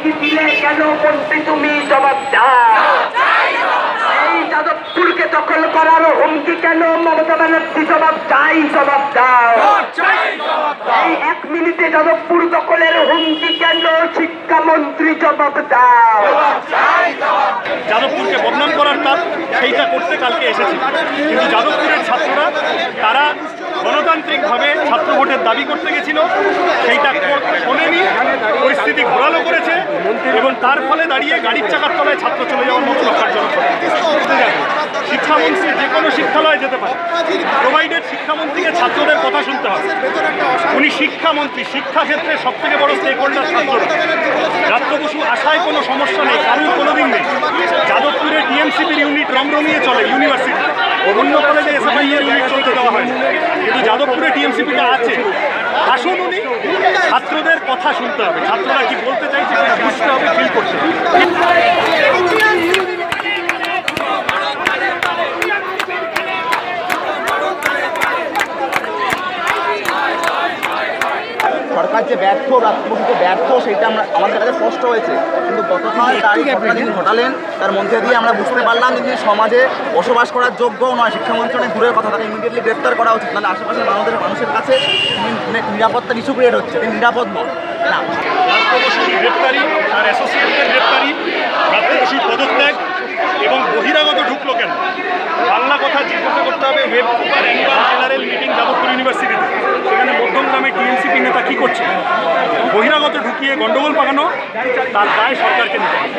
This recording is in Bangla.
হুমকি দিলে কেন মন্ত্রী তুমি জবাব দাও? এই যাদবপুরকে দখল করার হুমকি কেন মমতা ব্যানার্জি জবাব চাই, জবাব দাও। এই 1 মিনিটে যাদবপুর দখলের হুমকি কেন শিক্ষামন্ত্রী জবাব দাও। যাদবপুরকে বদনাম করার কাজ সেইটা করতে কালকে এসেছে, কিন্তু যাদবপুরের ছাত্ররা তারা গণতান্ত্রিকভাবে ছাত্র ভোটের দাবি করতে গেছিল, সেইটা শোনেনি, পরিস্থিতি ঘোরালো করেছে এবং তার ফলে দাঁড়িয়ে গাড়ির চাকার তলায় ছাত্র চলে যাওয়ার মতো লক্ষার্জনক। শিক্ষামন্ত্রী যে কোনো শিক্ষালয়ে যেতে পারে, প্রোভাইডেড শিক্ষামন্ত্রীকে ছাত্রদের কথা শুনতে হবে। উনি শিক্ষামন্ত্রী, শিক্ষাক্ষেত্রে সব থেকে বড় স্টেক হোল্ডার ছাত্ররা। রাত্র বসু আশায় কোনো সমস্যা নেই, কারণ কোনোদিন নেই। যাদবপুরে টিএমসিপির ইউনিট রমরমিয়ে চলে, ইউনিভার্সিটি অন্য কলেজে এসএফআই এর ইউনিট চলতে দেওয়া হয়, কিন্তু যাদবপুরে টিএমসিপিটা আছে। আসুন, উনি ছাত্রদের কথা শুনতে হবে, ছাত্ররা কি বলতে চাইছে সেটা বুঝতে হবে, ফিল করতে হবে। সরকার যে ব্যর্থ, রাষ্ট্রপতিতে ব্যর্থ, সেটা আমাদের কাছে স্পষ্ট হয়েছে। কিন্তু গতকাল তার ঘটনা যিনি ঘটালেন, তার মধ্যে দিয়ে আমরা বুঝতে পারলাম যে তিনি সমাজে বসবাস করার যোগ্যও নয়। শিক্ষামন্ত্রী অনেক দূরের কথা, তাকে ইমিডিয়েটলি গ্রেপ্তার করা উচিত, নাহলে আশেপাশের মানুষের কাছে নিরাপত্তা ইস্যু ক্রিয়েট হচ্ছে, তিনি নিরাপদ নন। না, রাত্র বসুর গ্রেপ্তারি, তার অ্যাসোসিয়েটের গ্রেপ্তারি, রাত্র বসুর পদত্যাগ এবং বহিরাগত ঢুকলো কেন, বাংলা কথা জিজ্ঞাসা করতে হবে। Web Cooper annual general meeting Jadavpur ইউনিভার্সিটিতে, সেখানে মধ্যমগ্রামে টিএমসিপি নেতা কী করছে? বহিরাগত ঢুকিয়ে গণ্ডগোল পাকানো, তার দায় সরকারকে নিতে হবে।